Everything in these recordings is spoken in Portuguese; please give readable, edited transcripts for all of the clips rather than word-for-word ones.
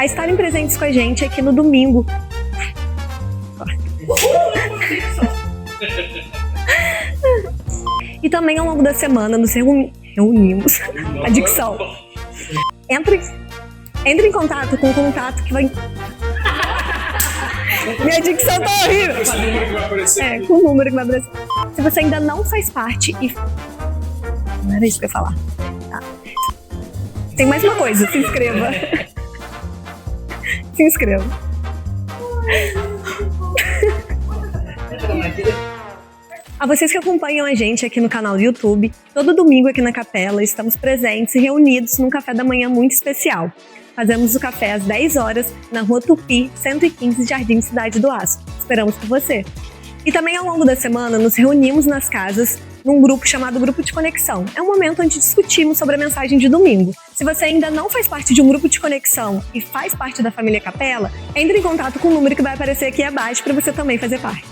a estarem presentes com a gente aqui no domingo. E também ao longo da semana nos reunimos. A dicção. Entre em contato com o contato que vai... Minha dicção tá horrível. Com o número que vai aparecer. Se você ainda não faz parte e... Não era isso que eu ia falar. Tá. Tem mais uma coisa, se inscreva. Se inscreva. A vocês que acompanham a gente aqui no canal do YouTube, todo domingo aqui na Capela estamos presentes e reunidos num café da manhã muito especial. Fazemos o café às 10 horas na Rua Tupi, 115, Jardim Cidade do Aço. Esperamos por você. E também ao longo da semana nos reunimos nas casas num grupo chamado Grupo de Conexão. É um momento onde discutimos sobre a mensagem de domingo. Se você ainda não faz parte de um grupo de conexão e faz parte da família Capela, entre em contato com o número que vai aparecer aqui abaixo para você também fazer parte.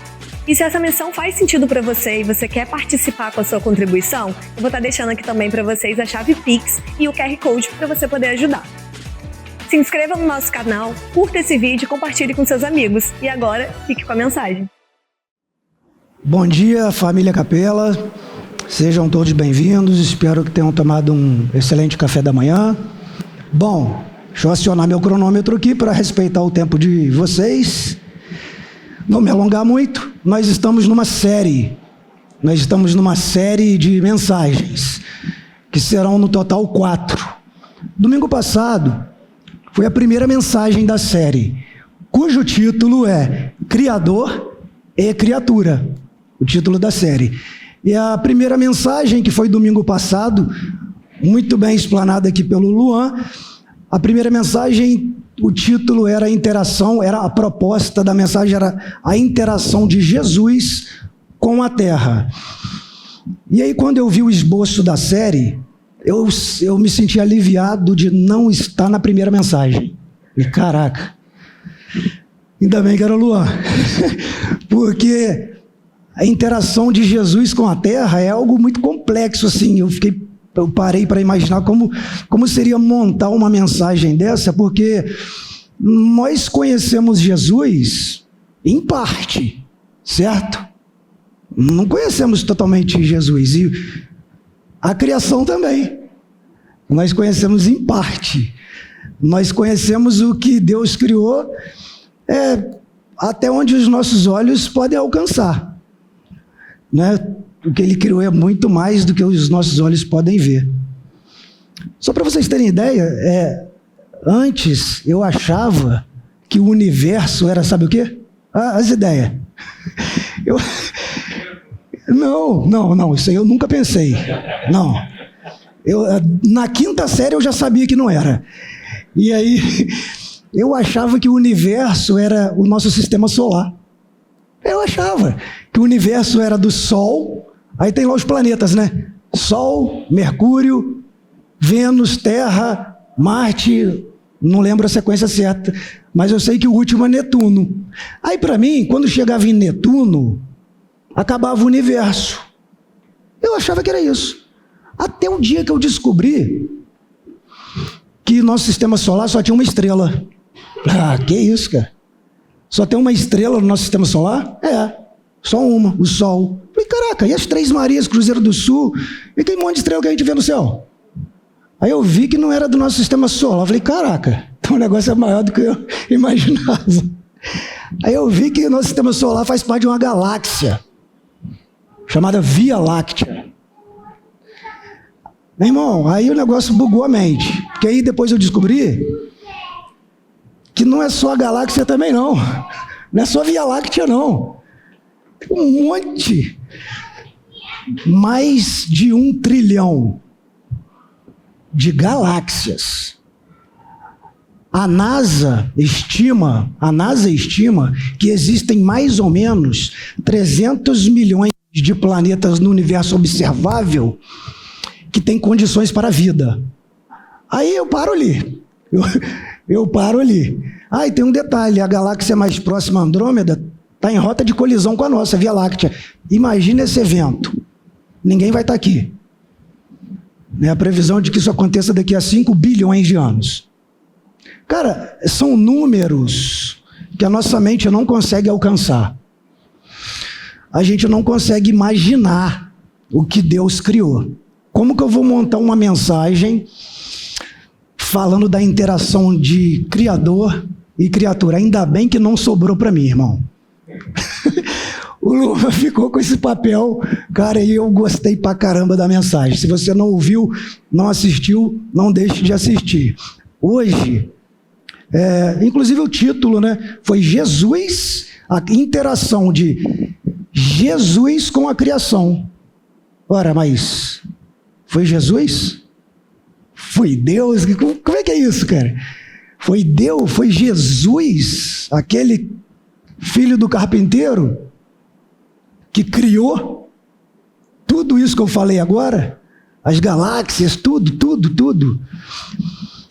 E se essa missão faz sentido para você e você quer participar com a sua contribuição, eu vou estar deixando aqui também para vocês a chave Pix e o QR Code para você poder ajudar. Se inscreva no nosso canal, curta esse vídeo e compartilhe com seus amigos. E agora, fique com a mensagem. Bom dia, família Capela. Sejam todos bem-vindos. Espero que tenham tomado um excelente café da manhã. Bom, deixa eu acionar meu cronômetro aqui para respeitar o tempo de vocês. Não me alongar muito. Nós estamos numa série. Nós estamos numa série de mensagens, que serão no total 4. Domingo passado foi a primeira mensagem da série, cujo título é Criador e Criatura. O título da série. E a primeira mensagem, que foi domingo passado, muito bem explanada aqui pelo Luan, a primeira mensagem, o título era a interação, era a proposta da mensagem, era a interação de Jesus com a terra. E aí, quando eu vi o esboço da série, eu me senti aliviado de não estar na primeira mensagem. E caraca, ainda bem que era o Luan, porque a interação de Jesus com a terra é algo muito complexo, assim. Eu parei para imaginar como seria montar uma mensagem dessa, porque nós conhecemos Jesus em parte, certo? Não conhecemos totalmente Jesus, e a criação também. Nós conhecemos em parte. Nós conhecemos o que Deus criou, até onde os nossos olhos podem alcançar. Né? O que Ele criou é muito mais do que os nossos olhos podem ver. Só para vocês terem ideia, antes eu achava que o universo era, sabe o quê? As ideias. Não, isso aí eu nunca pensei. Não. Na 5ª série eu já sabia que não era. E aí, eu achava que o universo era o nosso sistema solar. Eu achava que o universo era do Sol, aí tem lá os planetas, né? Sol, Mercúrio, Vênus, Terra, Marte, não lembro a sequência certa, mas eu sei que o último é Netuno. Aí para mim, quando chegava em Netuno, acabava o universo. Eu achava que era isso. Até o dia que eu descobri que nosso sistema solar só tinha uma estrela. Que isso, cara? Só tem uma estrela no nosso sistema solar? Só uma, o Sol. Falei, caraca, e as 3 Marias, Cruzeiro do Sul? E aquele monte de estrela que a gente vê no céu? Aí eu vi que não era do nosso sistema solar. Falei, caraca, então o negócio é maior do que eu imaginava. Aí eu vi que o nosso sistema solar faz parte de uma galáxia chamada Via Láctea. Meu irmão, aí o negócio bugou a mente. Porque aí depois eu descobri que não é só a galáxia também não. Não é só a Via Láctea não. Tem um monte. Mais de 1 trilhão de galáxias. A NASA estima que existem mais ou menos 300 milhões de planetas no universo observável que têm condições para a vida. Aí eu paro ali. Eu paro ali. E tem um detalhe, a galáxia mais próxima, Andrômeda, está em rota de colisão com a nossa, Via Láctea. Imagina esse evento. Ninguém vai estar aqui. A previsão de que isso aconteça daqui a 5 bilhões de anos. Cara, são números que a nossa mente não consegue alcançar. A gente não consegue imaginar o que Deus criou. Como que eu vou montar uma mensagem falando da interação de Criador e criatura? Ainda bem que não sobrou para mim, irmão. O Luva ficou com esse papel, cara, e eu gostei pra caramba da mensagem. Se você não ouviu, não assistiu, não deixe de assistir. Hoje, inclusive o título, né, foi Jesus, a interação de Jesus com a criação. Ora, mas foi Jesus? Foi Deus? Como é que é isso, cara? Foi Deus, foi Jesus, aquele filho do carpinteiro, que criou tudo isso que eu falei agora, as galáxias, tudo.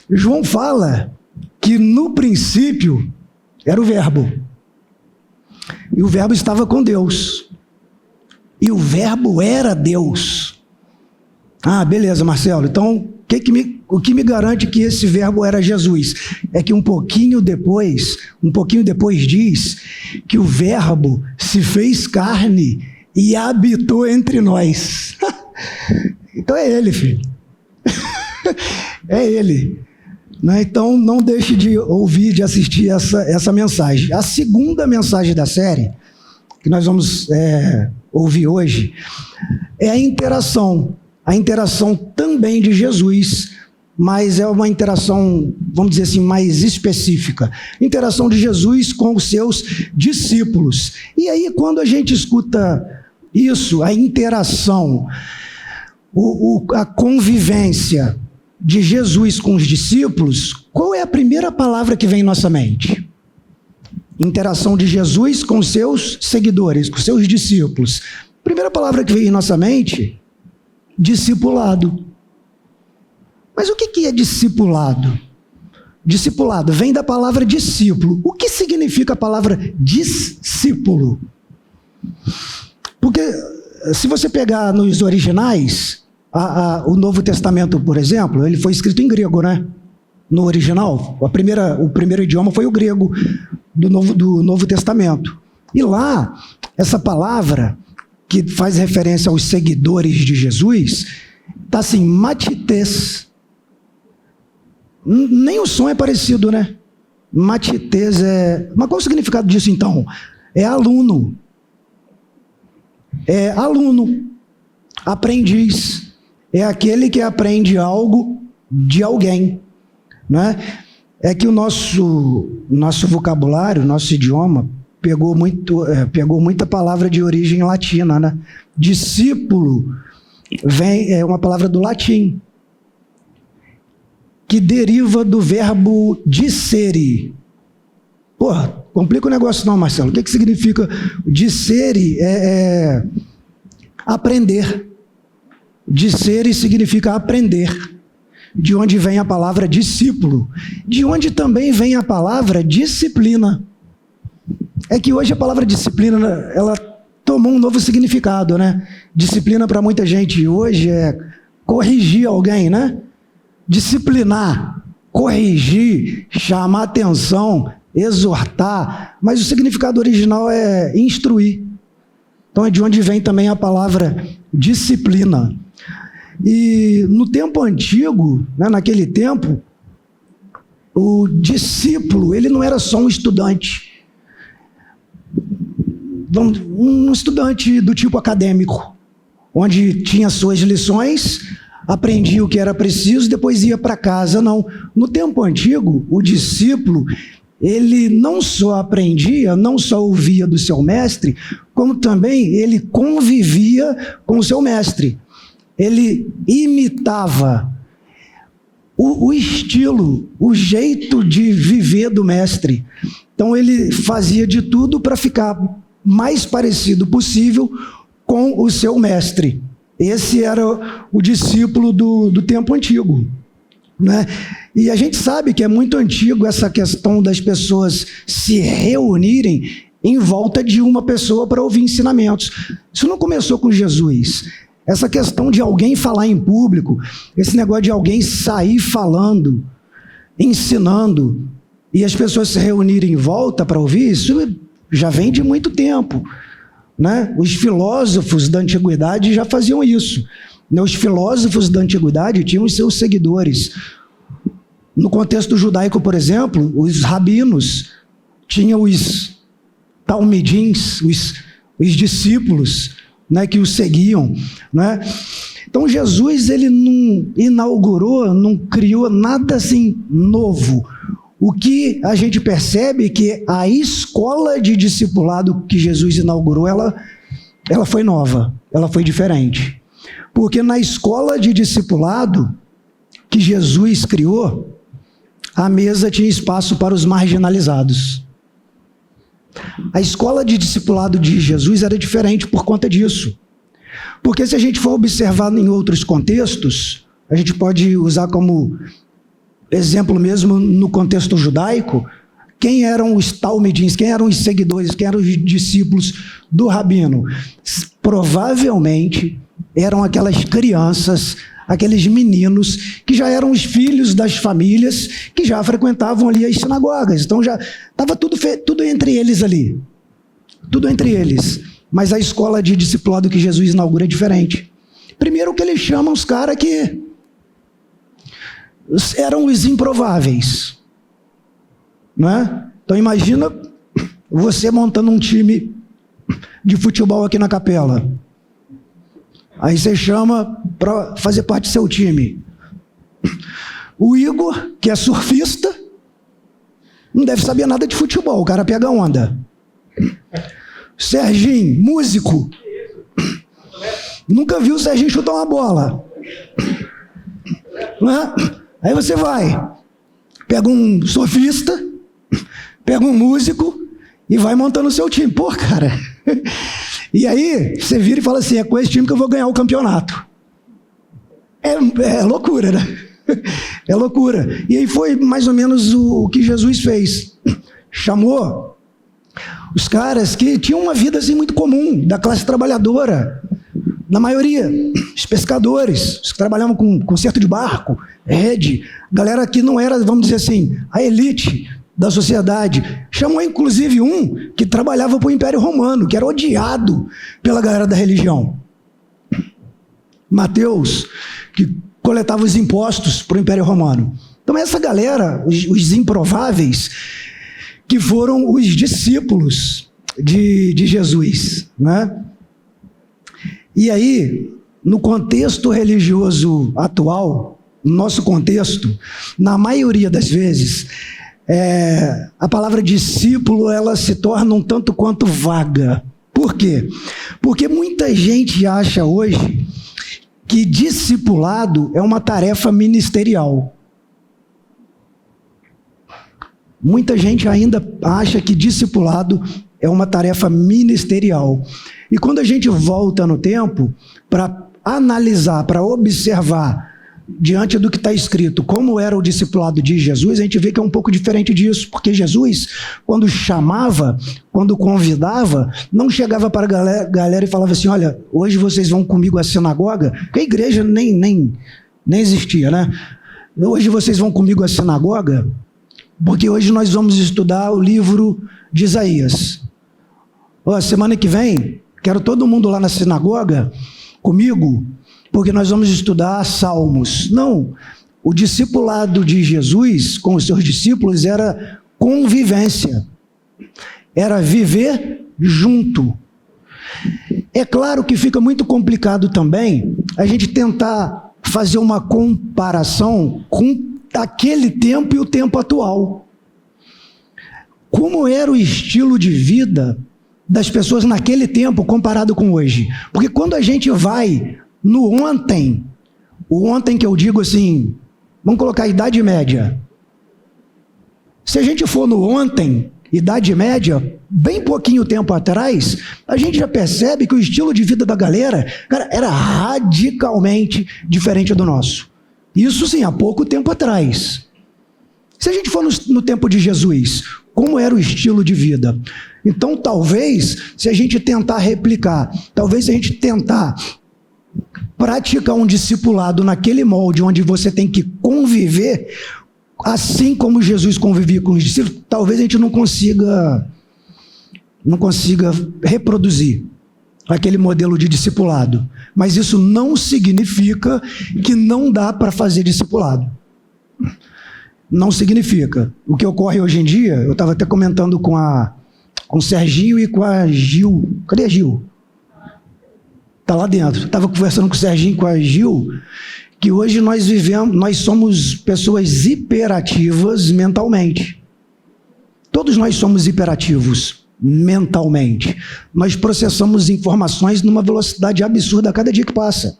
João fala que no princípio era o Verbo, e o Verbo estava com Deus, e o Verbo era Deus. Ah, beleza, Marcelo, então o que me garante que esse Verbo era Jesus? É que um pouquinho depois diz que o Verbo se fez carne e habitou entre nós. Então é ele, filho. É ele. Então não deixe de ouvir, de assistir essa mensagem. A segunda mensagem da série, que nós vamos ouvir hoje, é a interação também de Jesus, mas é uma interação, vamos dizer assim, mais específica. Interação de Jesus com os seus discípulos. E aí, quando a gente escuta isso, a interação, a convivência de Jesus com os discípulos, qual é a primeira palavra que vem em nossa mente? Interação de Jesus com os seus seguidores, com os seus discípulos. Primeira palavra que vem em nossa mente: discipulado. Mas o que é discipulado? Discipulado vem da palavra discípulo. O que significa a palavra discípulo? Porque se você pegar nos originais, o Novo Testamento, por exemplo, ele foi escrito em grego, né? No original, o primeiro idioma foi o grego do Novo Testamento. E lá, essa palavra que faz referência aos seguidores de Jesus, está assim, matites. Nem o som é parecido, né? Matites Mas qual o significado disso, então? É aluno. É aluno. Aprendiz. É aquele que aprende algo de alguém. Né? É que o nosso vocabulário, nosso idioma, pegou muita palavra de origem latina, né? Discípulo é uma palavra do latim, que deriva do verbo dicere. Porra, complica o negócio não, Marcelo. O que significa dicere? É aprender. Dicere significa aprender. De onde vem a palavra discípulo. De onde também vem a palavra disciplina. É que hoje a palavra disciplina, ela tomou um novo significado, né? Disciplina para muita gente hoje é corrigir alguém, né? Disciplinar, corrigir, chamar atenção, exortar, mas o significado original é instruir. Então é de onde vem também a palavra disciplina. E no tempo antigo, né, naquele tempo, o discípulo, ele não era só um estudante. Um estudante do tipo acadêmico, onde tinha suas lições, aprendia o que era preciso, depois ia para casa. Não. No tempo antigo, o discípulo, ele não só aprendia, não só ouvia do seu mestre, como também ele convivia com o seu mestre. Ele imitava o estilo, o jeito de viver do mestre. Então ele fazia de tudo para ficar mais parecido possível com o seu mestre. Esse era o discípulo do tempo antigo, né? E a gente sabe que é muito antigo essa questão das pessoas se reunirem em volta de uma pessoa para ouvir ensinamentos. Isso não começou com Jesus. Essa questão de alguém falar em público, esse negócio de alguém sair falando, ensinando, e as pessoas se reunirem em volta para ouvir, isso já vem de muito tempo, né? Os filósofos da antiguidade já faziam isso. Os filósofos da antiguidade tinham os seus seguidores. No contexto judaico, por exemplo, os rabinos tinham os talmidins, os discípulos, né, que os seguiam, né? Então Jesus, ele não inaugurou, não criou nada assim novo. O que a gente percebe é que a escola de discipulado que Jesus inaugurou, ela foi nova, ela foi diferente. Porque na escola de discipulado que Jesus criou, a mesa tinha espaço para os marginalizados. A escola de discipulado de Jesus era diferente por conta disso. Porque se a gente for observar em outros contextos, a gente pode usar como exemplo mesmo no contexto judaico, quem eram os talmidins, quem eram os seguidores, quem eram os discípulos do rabino? Provavelmente eram aquelas crianças, aqueles meninos que já eram os filhos das famílias que já frequentavam ali as sinagogas. Então já estava tudo entre eles ali. Tudo entre eles. Mas a escola de discipulado que Jesus inaugura é diferente. Primeiro que ele chama os caras que eram os improváveis. Não é? Então imagina você montando um time de futebol aqui na capela. Aí você chama para fazer parte do seu time o Igor, que é surfista, não deve saber nada de futebol, o cara pega onda. Serginho, músico, nunca viu o Serginho chutar uma bola. Aí você vai, pega um surfista, pega um músico e vai montando o seu time. Pô, cara... E aí, você vira e fala assim, é com esse time que eu vou ganhar o campeonato. É loucura, né? É loucura. E aí foi mais ou menos o que Jesus fez. Chamou os caras que tinham uma vida assim muito comum, da classe trabalhadora. Na maioria, os pescadores, os que trabalhavam com conserto de barco, rede. Galera que não era, vamos dizer assim, a elite da sociedade. Chamou inclusive um que trabalhava para o Império Romano, que era odiado pela galera da religião. Mateus, que coletava os impostos para o Império Romano. Então essa galera, os improváveis, que foram os discípulos de Jesus, né? E aí, no contexto religioso atual, no nosso contexto, na maioria das vezes, a palavra discípulo, ela se torna um tanto quanto vaga. Por quê? Porque muita gente acha hoje que discipulado é uma tarefa ministerial. Muita gente ainda acha que discipulado é uma tarefa ministerial. E quando a gente volta no tempo para analisar, para observar diante do que está escrito, como era o discipulado de Jesus, a gente vê que é um pouco diferente disso, porque Jesus, quando chamava, quando convidava, não chegava para a galera e falava assim, olha, hoje vocês vão comigo à sinagoga, porque a igreja nem existia, né? Hoje vocês vão comigo à sinagoga, porque hoje nós vamos estudar o livro de Isaías. Semana que vem, quero todo mundo lá na sinagoga comigo, porque nós vamos estudar Salmos. Não, o discipulado de Jesus com os seus discípulos era convivência, era viver junto. É claro que fica muito complicado também a gente tentar fazer uma comparação com aquele tempo e o tempo atual. Como era o estilo de vida das pessoas naquele tempo comparado com hoje? Porque quando a gente vai no ontem, o ontem que eu digo assim, vamos colocar a Idade Média. Se a gente for no ontem, Idade Média, bem pouquinho tempo atrás, a gente já percebe que o estilo de vida da galera, cara, era radicalmente diferente do nosso. Isso sim, há pouco tempo atrás. Se a gente for no tempo de Jesus, como era o estilo de vida? Então talvez, se a gente tentar replicar, talvez se a gente tentar praticar um discipulado naquele molde onde você tem que conviver, assim como Jesus convivia com os discípulos, talvez a gente não consiga reproduzir aquele modelo de discipulado. Mas isso não significa que não dá para fazer discipulado. Não significa. O que ocorre hoje em dia, eu estava até comentando com o Serginho e com a Gil. Cadê a Gil? Está lá dentro. Estava conversando com o Serginho e com a Gil, que hoje nós somos pessoas hiperativas mentalmente. Todos nós somos hiperativos mentalmente. Nós processamos informações numa velocidade absurda a cada dia que passa.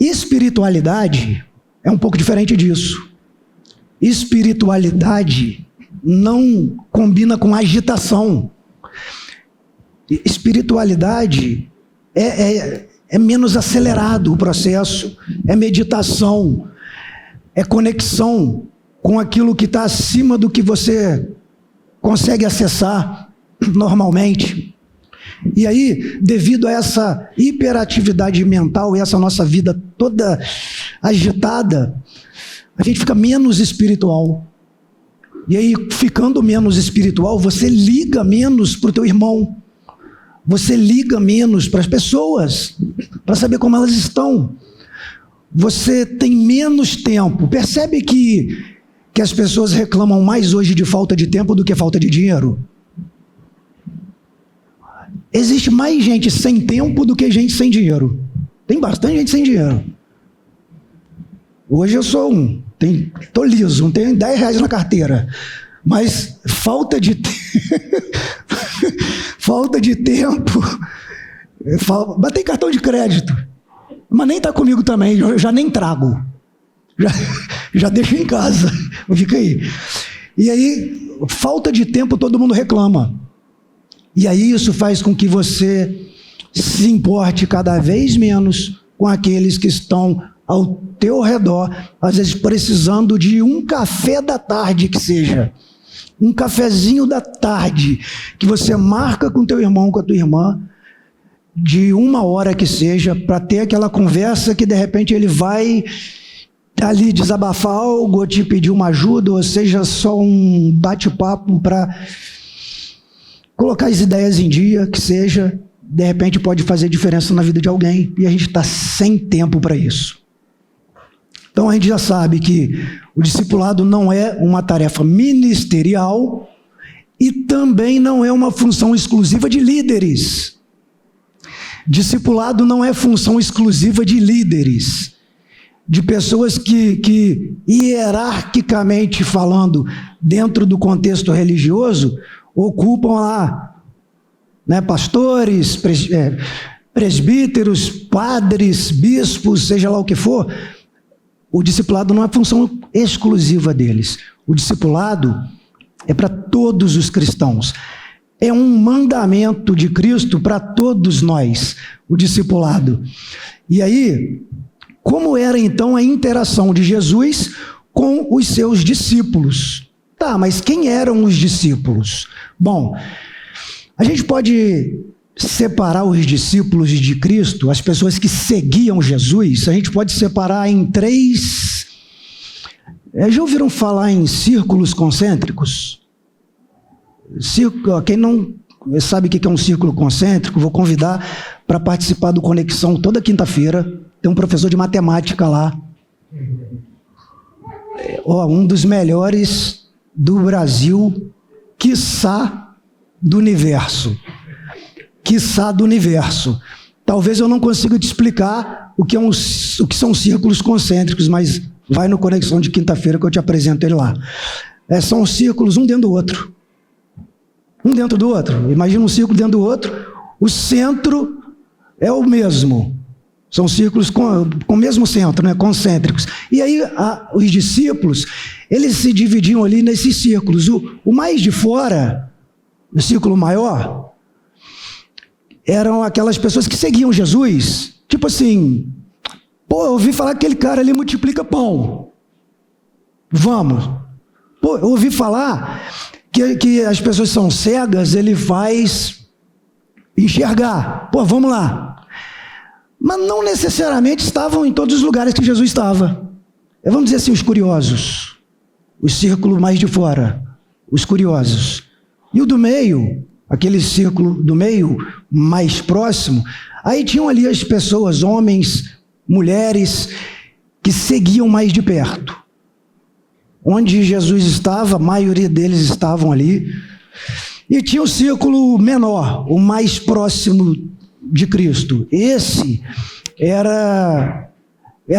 Espiritualidade é um pouco diferente disso. Espiritualidade não combina com agitação. Espiritualidade é menos acelerado o processo, é meditação, é conexão com aquilo que está acima do que você consegue acessar normalmente. E aí, devido a essa hiperatividade mental e essa nossa vida toda agitada, a gente fica menos espiritual. E aí, ficando menos espiritual, você liga menos para o teu irmão. Você liga menos para as pessoas, para saber como elas estão. Você tem menos tempo. Percebe que as pessoas reclamam mais hoje de falta de tempo do que falta de dinheiro? Existe mais gente sem tempo do que gente sem dinheiro. Tem bastante gente sem dinheiro. Hoje eu sou estou liso, não tenho 10 reais na carteira. Mas falta de tempo. Mas tem cartão de crédito. Mas nem está comigo também, eu já nem trago. Já deixo em casa. Fica aí. E aí, falta de tempo todo mundo reclama. E aí isso faz com que você se importe cada vez menos com aqueles que estão ao teu redor, às vezes precisando de um café da tarde que seja. Um cafezinho da tarde que você marca com teu irmão, com a tua irmã, de 1 hora que seja, para ter aquela conversa que de repente ele vai ali desabafar algo, ou te pedir uma ajuda, ou seja, só um bate-papo para colocar as ideias em dia, que seja, de repente pode fazer diferença na vida de alguém, e a gente está sem tempo para isso. Então a gente já sabe que o discipulado não é uma tarefa ministerial e também não é uma função exclusiva de líderes. Discipulado não é função exclusiva de líderes, de pessoas que hierarquicamente falando, dentro do contexto religioso, ocupam lá, né, pastores, presbíteros, padres, bispos, seja lá o que for. O discipulado não é função exclusiva deles. O discipulado é para todos os cristãos. É um mandamento de Cristo para todos nós, o discipulado. E aí, como era então a interação de Jesus com os seus discípulos? Tá, mas quem eram os discípulos? Bom, a gente pode separar os discípulos de Cristo, as pessoas que seguiam Jesus, a gente pode separar em 3... Já ouviram falar em círculos concêntricos? Quem não sabe o que é um círculo concêntrico, vou convidar para participar do Conexão toda quinta-feira. Tem um professor de matemática lá. Um dos melhores do Brasil, quiçá do universo. Quiçá do universo. Talvez eu não consiga te explicar o que são círculos concêntricos, mas vai no Conexão de quinta-feira que eu te apresento ele lá. São círculos um dentro do outro. Um dentro do outro. Imagina um círculo dentro do outro. O centro é o mesmo. São círculos com o mesmo centro, né? Concêntricos. E aí os discípulos, eles se dividiam ali nesses círculos. O mais de fora, o círculo maior, eram aquelas pessoas que seguiam Jesus. Tipo assim, eu ouvi falar que aquele cara ali multiplica pão. Vamos. Eu ouvi falar que as pessoas são cegas, ele faz enxergar. Vamos lá. Mas não necessariamente estavam em todos os lugares que Jesus estava. vamos dizer assim, os curiosos, o círculo mais de fora, os curiosos. E o do meio, aquele círculo do meio mais próximo, aí tinham ali as pessoas, homens, mulheres, que seguiam mais de perto. Onde Jesus estava, a maioria deles estavam ali. E tinha o círculo menor, o mais próximo de Cristo. Esse era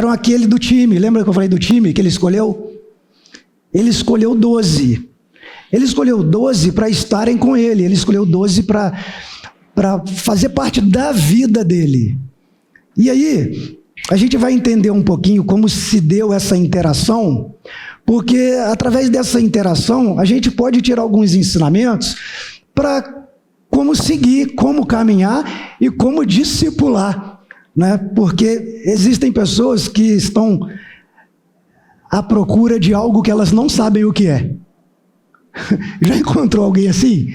aquele do time. Lembra que eu falei do time que ele escolheu? Ele escolheu 12. Ele escolheu 12 para estarem com ele. Ele escolheu 12 para fazer parte da vida dele. E aí, a gente vai entender um pouquinho como se deu essa interação, porque através dessa interação, a gente pode tirar alguns ensinamentos para como seguir, como caminhar e como discipular, né? Porque existem pessoas que estão à procura de algo que elas não sabem o que é. Já encontrou alguém assim?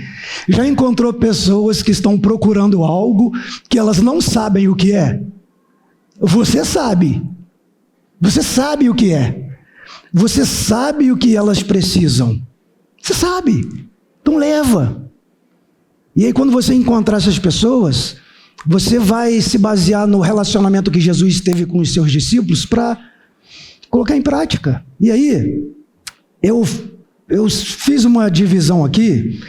Já encontrou pessoas que estão procurando algo que elas não sabem o que é? Você sabe o que é, você sabe o que elas precisam, você sabe, então leva. E aí quando você encontrar essas pessoas, você vai se basear no relacionamento que Jesus teve com os seus discípulos para colocar em prática. E aí, eu fiz uma divisão aqui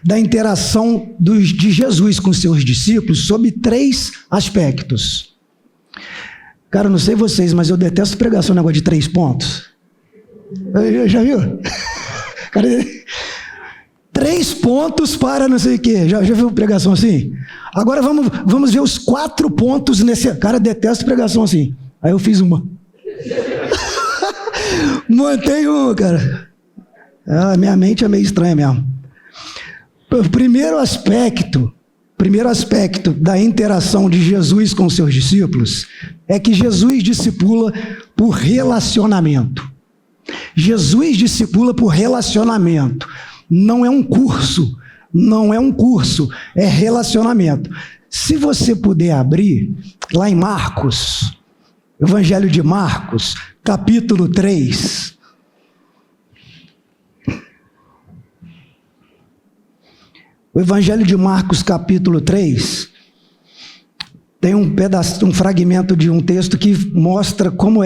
da interação de Jesus com os seus discípulos sobre 3 aspectos. Cara, eu não sei vocês, mas eu detesto pregação, negócio de 3 pontos. Já viu? Cara, 3 pontos para não sei o quê. Já viu pregação assim? Agora vamos ver os 4 pontos nesse... Cara, detesto pregação assim. Aí eu fiz uma. Montei uma, cara. Minha mente é meio estranha mesmo. O primeiro aspecto da interação de Jesus com seus discípulos é que Jesus discipula por relacionamento. Jesus discipula por relacionamento. Não é um curso, é relacionamento. Se você puder abrir lá em Marcos, Evangelho de Marcos, capítulo 3. O Evangelho de Marcos, capítulo 3, tem um fragmento de um texto que mostra como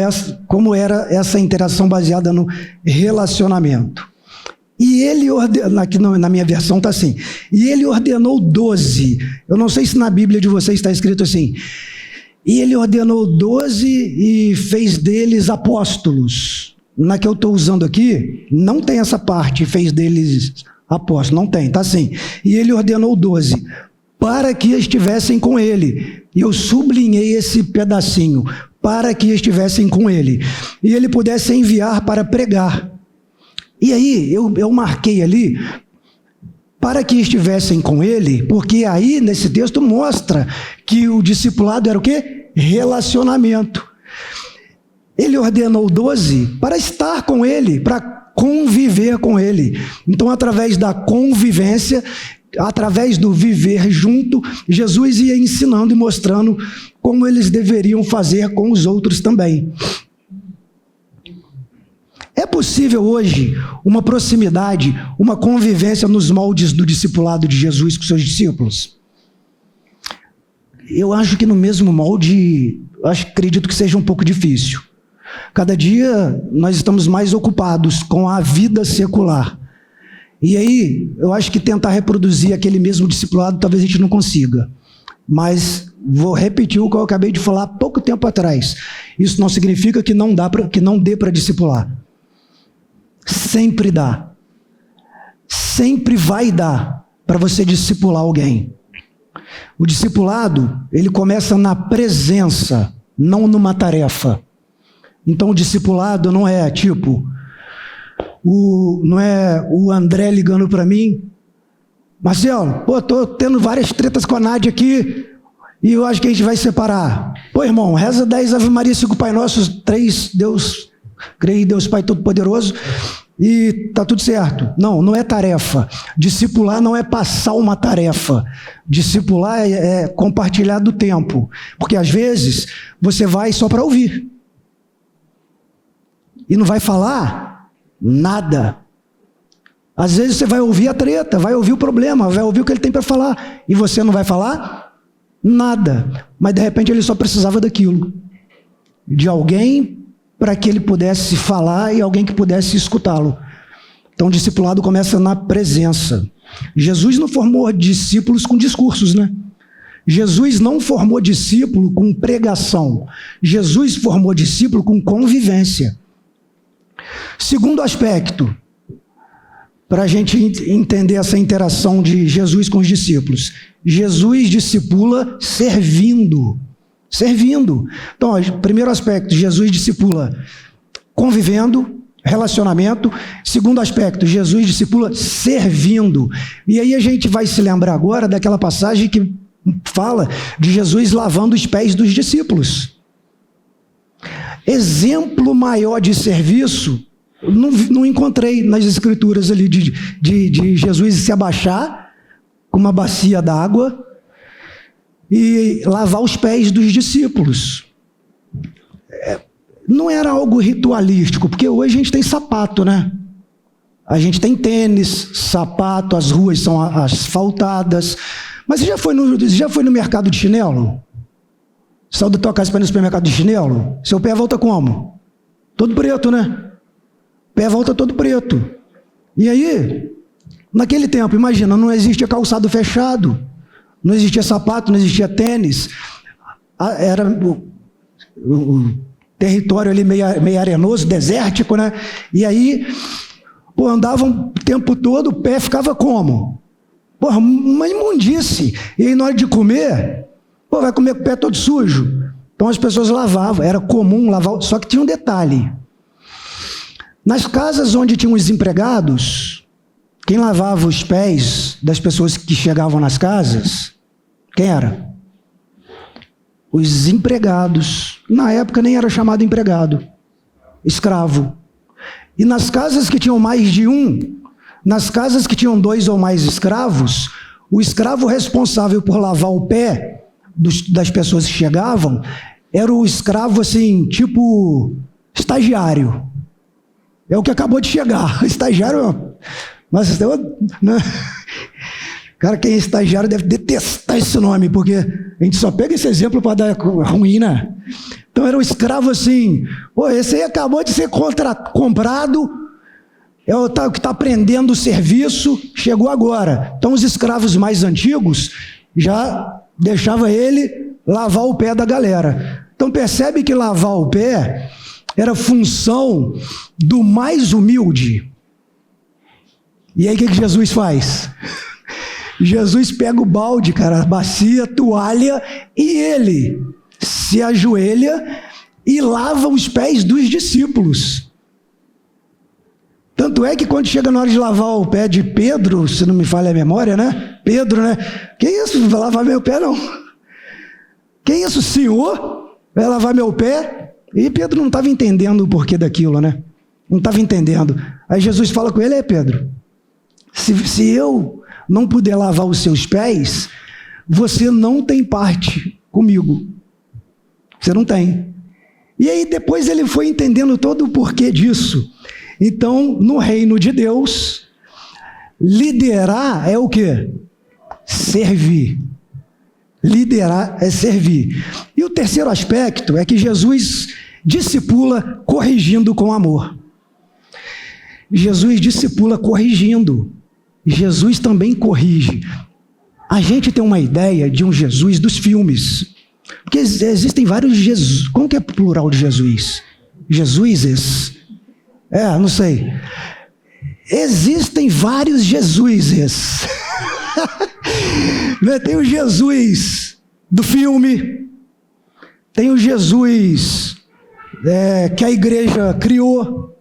era essa interação baseada no relacionamento. E ele ordenou, aqui na minha versão está assim, e ele ordenou 12, eu não sei se na Bíblia de vocês está escrito assim, e ele ordenou 12 e fez deles apóstolos. Na que eu estou usando aqui, não tem essa parte, fez deles apóstolos, não tem, está assim. E ele ordenou 12, para que estivessem com ele. E eu sublinhei esse pedacinho, para que estivessem com ele. E ele pudesse enviar para pregar. E aí, eu marquei ali, para que estivessem com ele, porque aí, nesse texto, mostra que o discipulado era o quê? Relacionamento. Ele ordenou 12 para estar com ele, para conviver com ele. Então, através da convivência, através do viver junto, Jesus ia ensinando e mostrando como eles deveriam fazer com os outros também. É possível hoje uma proximidade, uma convivência nos moldes do discipulado de Jesus com seus discípulos? Eu acho que no mesmo molde, acredito que seja um pouco difícil. Cada dia nós estamos mais ocupados com a vida secular. E aí, eu acho que tentar reproduzir aquele mesmo discipulado, talvez a gente não consiga. Mas vou repetir o que eu acabei de falar há pouco tempo atrás. Isso não significa que não dê para discipular. Sempre dá. Sempre vai dar para você discipular alguém. O discipulado, ele começa na presença, não numa tarefa. Então o discipulado não é tipo, não é o André ligando para mim, Marcelo, tô tendo várias tretas com a Nádia aqui, e eu acho que a gente vai separar. Pô, irmão, reza 10 Ave Maria, 5 Pai Nosso, 3 Deus, creio em Deus Pai Todo-Poderoso, e tá tudo certo. Não é tarefa. Discipular não é passar uma tarefa. Discipular é compartilhar do tempo. Porque às vezes você vai só para ouvir. e não vai falar nada. Às vezes você vai ouvir a treta, vai ouvir o problema, vai ouvir o que ele tem para falar, e você não vai falar nada. Mas de repente ele só precisava daquilo, de alguém para que ele pudesse falar e alguém que pudesse escutá-lo. Então o discipulado começa na presença. Jesus não formou discípulos com discursos, né? Jesus não formou discípulo com pregação. Jesus formou discípulo com convivência. Segundo aspecto, para a gente entender essa interação de Jesus com os discípulos. Jesus discipula servindo. Servindo. Então, primeiro aspecto, Jesus discipula convivendo, relacionamento. Segundo aspecto, Jesus discipula servindo. E aí a gente vai se lembrar agora daquela passagem que fala de Jesus lavando os pés dos discípulos. Exemplo maior de serviço, não encontrei nas escrituras ali de Jesus se abaixar com uma bacia d'água e lavar os pés dos discípulos. Não era algo ritualístico, porque hoje a gente tem sapato, né? A gente tem tênis, sapato, as ruas são asfaltadas. Mas você já foi no mercado de chinelo? Saiu da tua casa para ir no supermercado de chinelo? Seu pé volta como? Todo preto, né? Pé volta todo preto. E aí, naquele tempo, imagina, não existia calçado fechado, não existia sapato, não existia tênis. Era o território ali meio arenoso, desértico, né? E aí, andavam o tempo todo, o pé ficava como? Uma imundície. E aí, na hora de comer, vai comer com o pé todo sujo. Então as pessoas lavavam, era comum lavar, só que tinha um detalhe. Nas casas onde tinham os empregados, quem lavava os pés das pessoas que chegavam nas casas, quem era? Os empregados. Na época nem era chamado empregado, escravo. E nas casas que tinham mais de um, nas casas que tinham 2 ou mais escravos, o escravo responsável por lavar o pé das pessoas que chegavam era o escravo assim, tipo estagiário. É o que acabou de chegar. Estagiário, nossa, né? Cara, quem é estagiário deve detestar esse nome, porque a gente só pega esse exemplo para dar ruim, né? Então era um escravo assim, esse aí acabou de ser comprado, é o que está aprendendo o serviço, chegou agora. Então os escravos mais antigos já deixava ele lavar o pé da galera. Então percebe que lavar o pé era função do mais humilde. E aí o que Jesus faz? Jesus pega o balde, cara, a bacia, a toalha, e ele se ajoelha e lava os pés dos discípulos. Tanto é que quando chega na hora de lavar o pé de Pedro, se não me falha a memória, né? Pedro, né? Que isso? Não vai lavar meu pé, não. Que isso, Senhor? Vai lavar meu pé? E Pedro não estava entendendo o porquê daquilo, né? Não estava entendendo. Aí Jesus fala com ele, Pedro, se eu não puder lavar os seus pés, você não tem parte comigo. Você não tem. E aí depois ele foi entendendo todo o porquê disso. Então, no reino de Deus, liderar é o quê? Servir. Liderar é servir. E o terceiro aspecto é que Jesus discipula corrigindo com amor. Jesus discipula corrigindo. Jesus também corrige. A gente tem uma ideia de um Jesus dos filmes. Porque existem vários Jesus. Como que é o plural de Jesus? Jesuses? Não sei. Existem vários Jesuses. Tem o Jesus do filme, tem o Jesus que a igreja criou,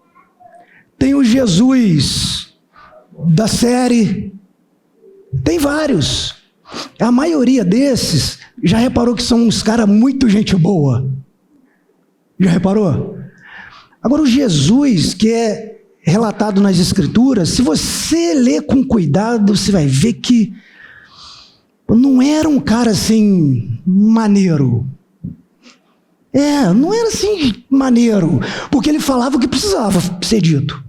tem o Jesus da série, tem vários. A maioria desses, já reparou que são uns caras muito gente boa? Já reparou? Agora o Jesus que é relatado nas escrituras, se você ler com cuidado, você vai ver que não era um cara assim maneiro. Não era assim maneiro, porque ele falava o que precisava ser dito.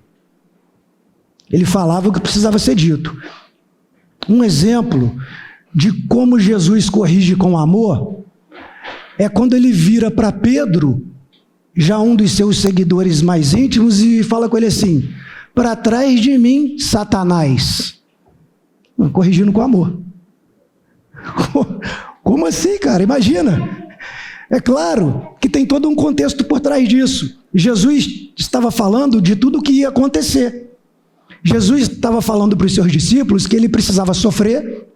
Ele falava o que precisava ser dito. Um exemplo de como Jesus corrige com amor é quando ele vira para Pedro, já um dos seus seguidores mais íntimos, e fala com ele assim: para trás de mim, Satanás. Corrigindo com amor. Como assim, cara? Imagina. É claro que tem todo um contexto por trás disso. Jesus estava falando de tudo o que ia acontecer. Jesus estava falando para os seus discípulos que ele precisava sofrer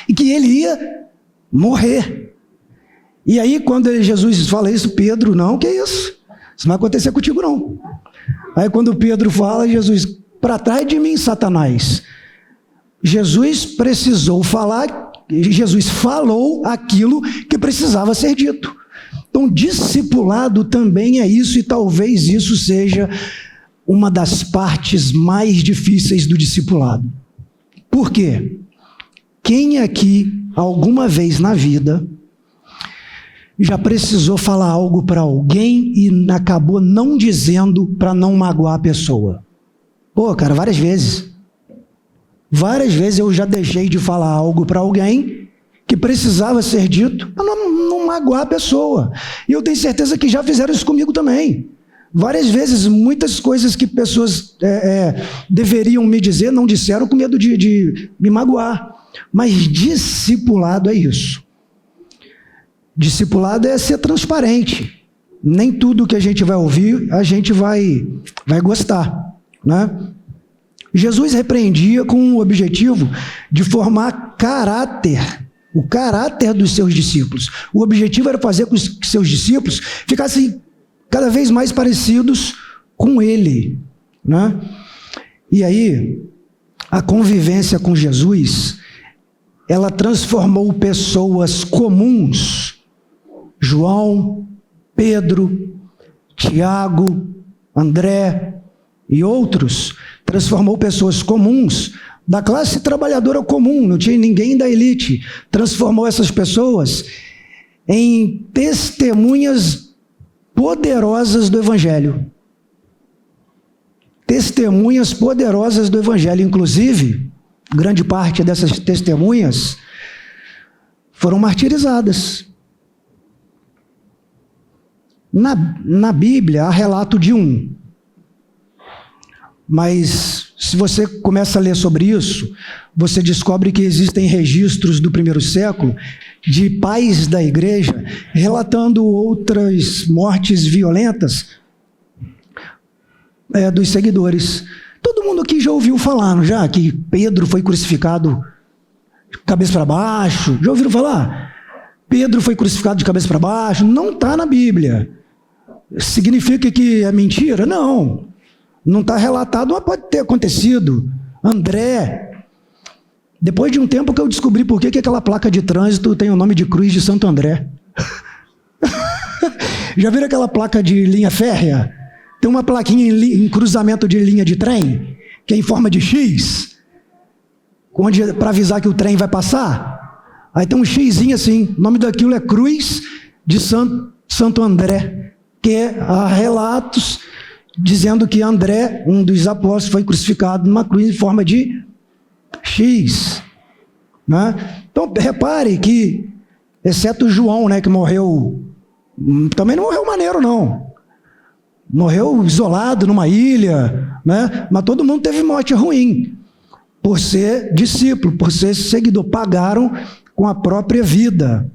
e que ele ia morrer. E aí, quando Jesus fala isso, Pedro, não, que isso? Isso não vai acontecer contigo, não. Aí, quando Pedro fala, Jesus, para trás de mim, Satanás. Jesus precisou falar, Jesus falou aquilo que precisava ser dito. Então, discipulado também é isso, e talvez isso seja uma das partes mais difíceis do discipulado. Por quê? Quem aqui, alguma vez na vida, já precisou falar algo para alguém e acabou não dizendo para não magoar a pessoa? Pô, cara, várias vezes. Várias vezes eu já deixei de falar algo para alguém que precisava ser dito para não magoar a pessoa. E eu tenho certeza que já fizeram isso comigo também. Várias vezes, muitas coisas que pessoas deveriam me dizer, não disseram com medo de me magoar. Mas discipulado é isso. Discipulado é ser transparente. Nem tudo que a gente vai ouvir, a gente vai gostar, né? Jesus repreendia com o objetivo de formar caráter, o caráter dos seus discípulos. O objetivo era fazer com que seus discípulos ficassem cada vez mais parecidos com ele, né? E aí, a convivência com Jesus, ela transformou pessoas comuns, João, Pedro, Tiago, André e outros, transformou pessoas comuns, da classe trabalhadora comum, não tinha ninguém da elite, transformou essas pessoas em testemunhas poderosas do Evangelho. Testemunhas poderosas do Evangelho. Inclusive, grande parte dessas testemunhas foram martirizadas. Na Bíblia há relato de um, mas se você começa a ler sobre isso, você descobre que existem registros do primeiro século de pais da igreja relatando outras mortes violentas dos seguidores. Todo mundo aqui já ouviu falar, não já? Que Pedro foi crucificado de cabeça para baixo. Já ouviram falar? Pedro foi crucificado de cabeça para baixo. Não está na Bíblia. Significa que é mentira? Não. Não está relatado, mas pode ter acontecido. André. Depois de um tempo que eu descobri por que aquela placa de trânsito tem o nome de Cruz de Santo André. Já viram aquela placa de linha férrea? Tem uma plaquinha em cruzamento de linha de trem, que é em forma de X, para avisar que o trem vai passar. Aí tem um xizinho assim, o nome daquilo é Cruz de Santo André, que há relatos dizendo que André, um dos apóstolos, foi crucificado numa cruz em forma de X, né? Então, repare que, exceto João, né, que morreu, também não morreu maneiro, não. Morreu isolado numa ilha, né? Mas todo mundo teve morte ruim, por ser discípulo, por ser seguidor. Pagaram com a própria vida.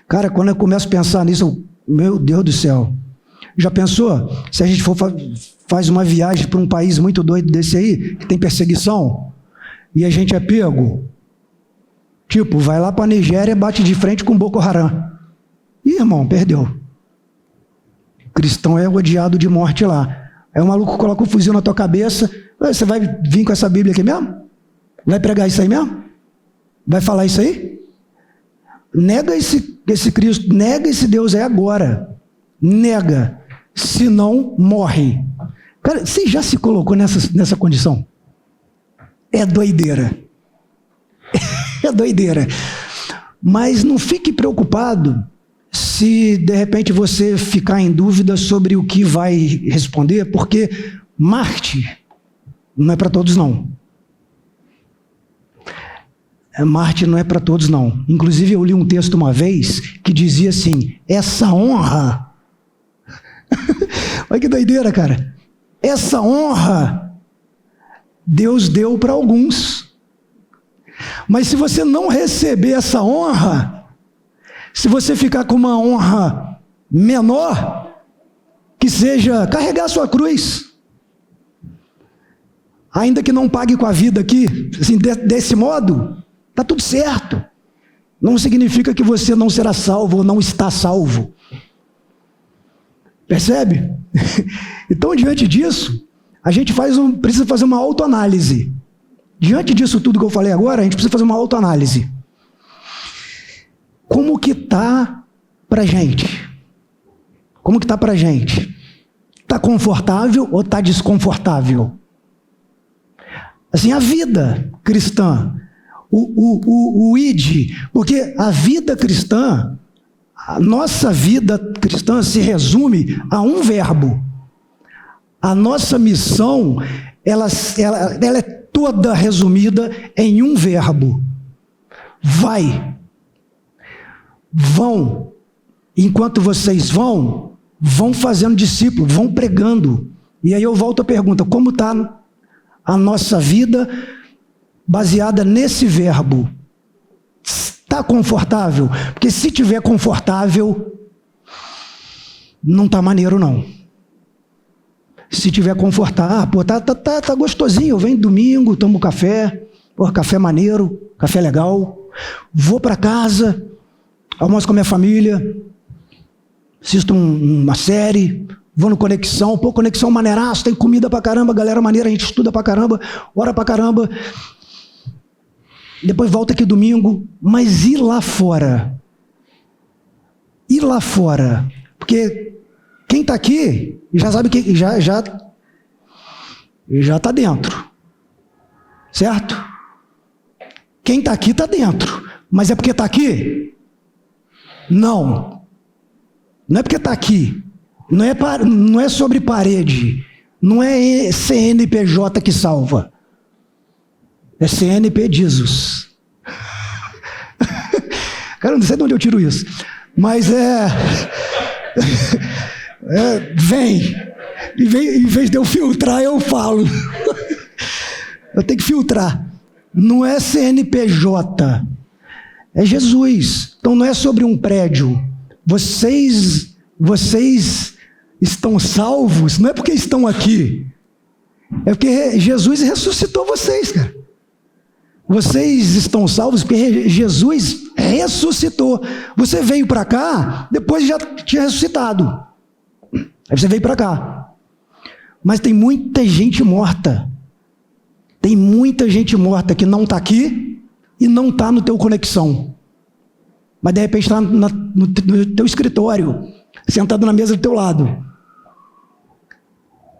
Cara, quando eu começo a pensar nisso, meu Deus do céu. Já pensou? Se a gente faz uma viagem para um país muito doido desse aí, que tem perseguição, e a gente é pego, tipo, vai lá para a Nigéria, bate de frente com Boko Haram. Ih, irmão, perdeu. Cristão é odiado de morte lá. Aí o maluco coloca um fuzil na tua cabeça, você vai vir com essa Bíblia aqui mesmo? Vai pregar isso aí mesmo? Vai falar isso aí? Nega esse Cristo, nega esse Deus aí agora. Nega. Senão morre. Cara, você já se colocou nessa condição? É doideira. É doideira. Mas não fique preocupado se de repente você ficar em dúvida sobre o que vai responder, porque Marte não é para todos não. Marte não é para todos não. Inclusive eu li um texto uma vez que dizia assim, essa honra, olha que doideira, cara, essa honra Deus deu para alguns, mas se você não receber essa honra, se você ficar com uma honra menor, que seja carregar a sua cruz, ainda que não pague com a vida aqui, assim, desse modo, está tudo certo. Não significa que você não será salvo ou não está salvo. Percebe? Então, diante disso, a gente precisa fazer uma autoanálise. Diante disso tudo que eu falei agora, a gente precisa fazer uma autoanálise. Como que está para a gente? Como que está para a gente? Está confortável ou está desconfortável? Assim, a vida cristã, o id, porque a vida cristã, a nossa vida cristã se resume a um verbo. A nossa missão, ela é toda resumida em um verbo. Vai. Vão. Enquanto vocês vão fazendo discípulos, vão pregando. E aí eu volto à pergunta, como está a nossa vida baseada nesse verbo? Está confortável? Porque se tiver confortável, não está maneiro não. Se tiver confortável, tá gostosinho, eu venho domingo, tomo café, café maneiro, café legal, vou para casa, almoço com a minha família, assisto uma série, vou no Conexão, Conexão maneiraço, tem comida pra caramba, galera maneira, a gente estuda pra caramba, ora pra caramba, depois volta aqui domingo, mas e lá fora? E lá fora? Porque quem está aqui já sabe que já está dentro, certo? Quem está aqui está dentro, mas é porque está aqui? Não é porque está aqui, não é sobre parede, não é CNPJ que salva, é CNP Jesus. Cara, não sei de onde eu tiro isso, mas vem, em vez de eu filtrar, eu falo. Eu tenho que filtrar. Não é CNPJ, é Jesus. Então não é sobre um prédio. Vocês estão salvos, não é porque estão aqui, é porque Jesus ressuscitou vocês, cara. Vocês estão salvos porque Jesus ressuscitou. Você veio para cá, depois já tinha ressuscitado. Aí você veio para cá. Mas tem muita gente morta. Tem muita gente morta que não está aqui e não está no teu Conexão. Mas de repente está no teu escritório, sentado na mesa do teu lado.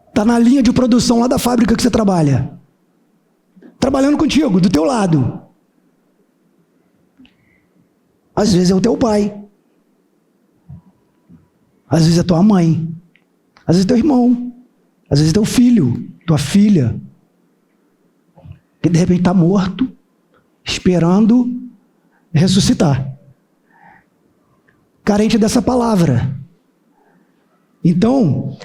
Está na linha de produção lá da fábrica que você trabalha. Trabalhando contigo, do teu lado. Às vezes é o teu pai. Às vezes é tua mãe. Às vezes é teu irmão. Às vezes é teu filho, tua filha. Que de repente está morto, esperando ressuscitar. Carente dessa palavra. Então,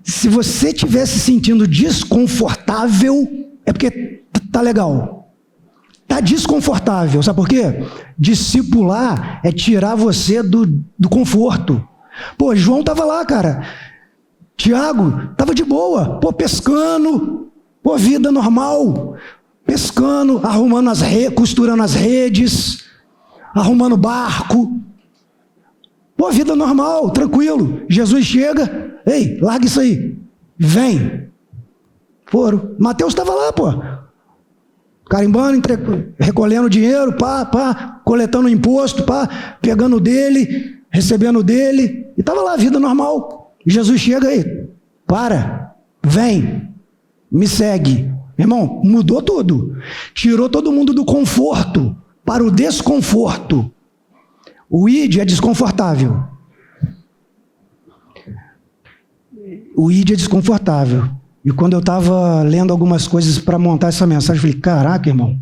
se você estiver se sentindo desconfortável, é porque tá legal. Tá desconfortável, sabe por quê? Discipular é tirar você do conforto. Pô, João tava lá, cara. Tiago tava de boa, pescando, vida normal, pescando, arrumando costurando as redes, arrumando barco. Vida normal, tranquilo. Jesus chega, ei, larga isso aí, vem. Foram. Mateus estava lá, carimbando, recolhendo dinheiro, coletando imposto, pegando dele, recebendo dele, e estava lá, vida normal. E Jesus chega aí, vem, me segue. Irmão, mudou tudo. Tirou todo mundo do conforto para o desconforto. O ID é desconfortável. O ID é desconfortável. E quando eu estava lendo algumas coisas para montar essa mensagem, eu falei, caraca, irmão,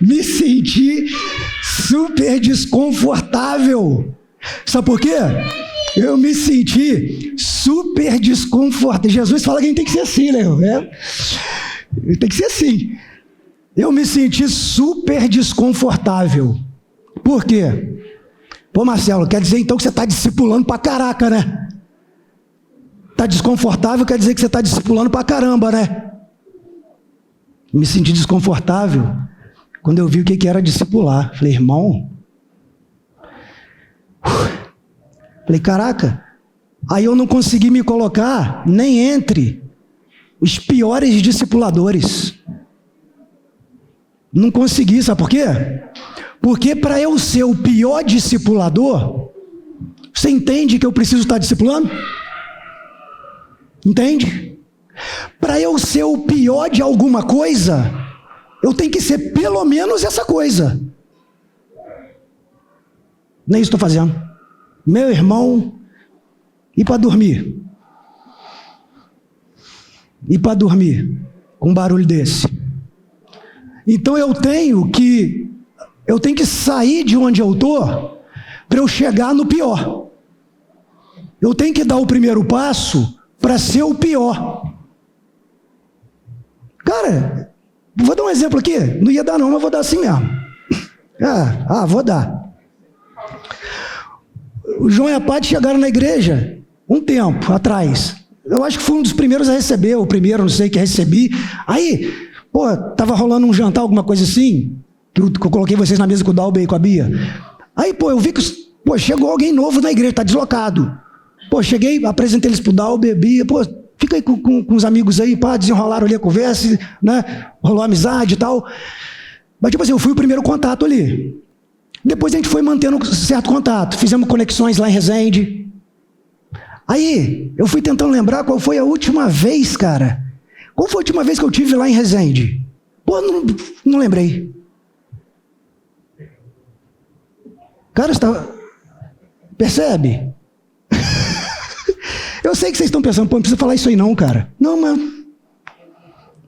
me senti super desconfortável. Sabe por quê? Eu me senti super desconfortável. Jesus fala que a gente tem que ser assim, né? Tem que ser assim. Eu me senti super desconfortável. Por quê? Pô, Marcelo, quer dizer então que você está discipulando pra caraca, né? Tá desconfortável quer dizer que você está discipulando pra caramba, né? Me senti desconfortável quando eu vi o que era discipular. Falei, irmão... Falei, caraca, aí eu não consegui me colocar nem entre os piores discipuladores. Não consegui, sabe por quê? Porque para eu ser o pior discipulador, você entende que eu preciso estar discipulando? Entende? Para eu ser o pior de alguma coisa, eu tenho que ser pelo menos essa coisa. Nem isso estou fazendo. Meu irmão, e para dormir? E para dormir com um barulho desse? Então eu tenho que sair de onde eu estou para eu chegar no pior. Eu tenho que dar o primeiro passo para ser o pior. Cara, vou dar um exemplo aqui. Não ia dar não, mas vou dar assim mesmo. Vou dar. O João e a Paty chegaram na igreja um tempo atrás. Eu acho que fui um dos primeiros a receber, o primeiro, não sei, que recebi. Aí, tava rolando um jantar, alguma coisa assim, que eu coloquei vocês na mesa com o Dalbe e com a Bia. Aí, eu vi que, chegou alguém novo na igreja, tá deslocado. Cheguei, apresentei eles pro Dalbe, Bia, fica aí com os amigos aí, desenrolaram ali a conversa, né? Rolou amizade e tal. Mas, eu fui o primeiro contato ali. Depois a gente foi mantendo certo contato, fizemos conexões lá em Resende. Aí, eu fui tentando lembrar qual foi a última vez, cara. Qual foi a última vez que eu tive lá em Resende? Não lembrei. Cara, você tá... Percebe? Eu sei que vocês estão pensando, não precisa falar isso aí não, cara. Não, mas...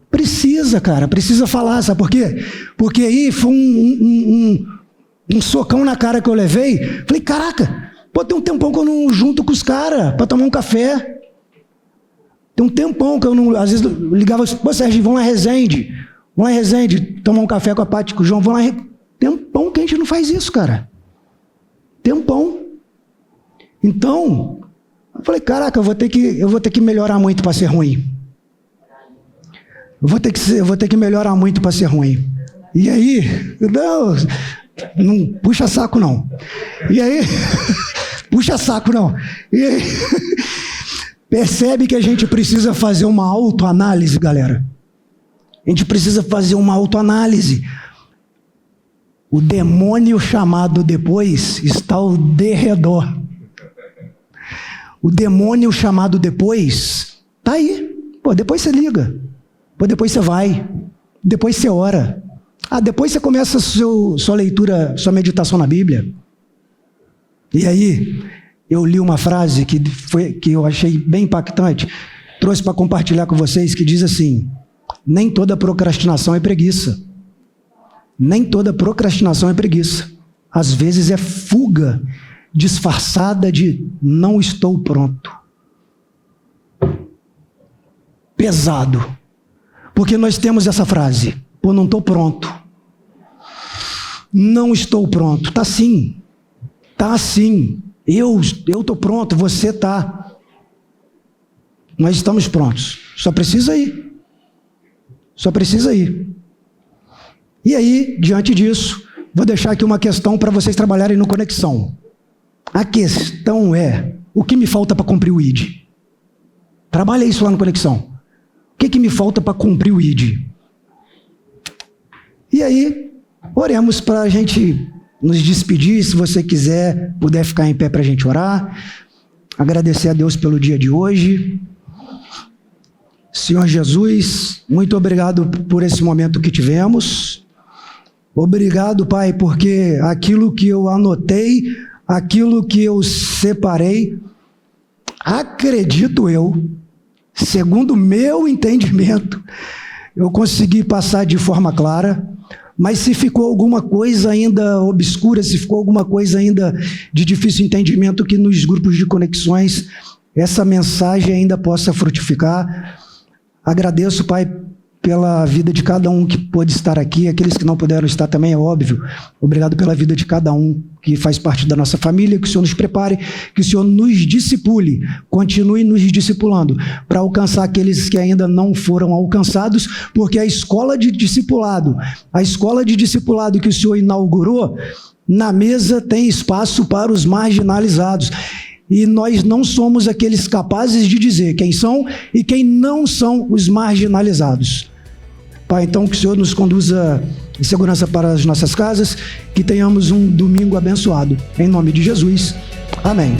Precisa, cara, precisa falar, sabe por quê? Porque aí foi um socão na cara que eu levei. Falei, caraca, tem um tempão que eu não junto com os caras para tomar um café. Tem um tempão que eu não... Às vezes eu ligava, Sérgio, vamos lá em Resende, tomar um café com a Paty, com o João, vamos lá. Tempão que a gente não faz isso, cara. Tempão. Então, eu falei, caraca, eu vou ter que melhorar muito para ser ruim. Eu vou ter que melhorar muito para ser ruim. E aí, não puxa saco não. E aí, puxa saco não. E aí, percebe que a gente precisa fazer uma autoanálise, galera. A gente precisa fazer uma autoanálise. O demônio chamado depois está ao derredor. O demônio chamado depois está aí. Depois você liga. Depois você vai. Depois você ora. Depois você começa sua leitura, sua meditação na Bíblia. E aí, eu li uma frase que eu achei bem impactante, trouxe para compartilhar com vocês, que diz assim: nem toda procrastinação é preguiça. Nem toda procrastinação é preguiça. Às vezes é fuga disfarçada de não estou pronto. Pesado. Porque nós temos essa frase: não estou pronto. Não estou pronto. Está sim. Está sim. Eu estou pronto, você está. Nós estamos prontos. Só precisa ir. Só precisa ir. E aí, diante disso, vou deixar aqui uma questão para vocês trabalharem no Conexão. A questão é: o que me falta para cumprir o ID? Trabalha isso lá no Conexão. O que me falta para cumprir o ID? E aí, oremos para a gente nos despedir. Se você quiser, puder ficar em pé para a gente orar. Agradecer a Deus pelo dia de hoje. Senhor Jesus, muito obrigado por esse momento que tivemos. Obrigado, Pai, porque aquilo que eu anotei, aquilo que eu separei, acredito eu, segundo o meu entendimento, eu consegui passar de forma clara, mas se ficou alguma coisa ainda obscura, se ficou alguma coisa ainda de difícil entendimento, que nos grupos de conexões essa mensagem ainda possa frutificar. Agradeço, Pai, pela vida de cada um que pôde estar aqui, aqueles que não puderam estar também, é óbvio. Obrigado pela vida de cada um que faz parte da nossa família, que o Senhor nos prepare, que o Senhor nos discipule, continue nos discipulando, para alcançar aqueles que ainda não foram alcançados, porque a escola de discipulado que o Senhor inaugurou, na mesa tem espaço para os marginalizados. E nós não somos aqueles capazes de dizer quem são e quem não são os marginalizados. Pai, então que o Senhor nos conduza em segurança para as nossas casas, que tenhamos um domingo abençoado. Em nome de Jesus. Amém.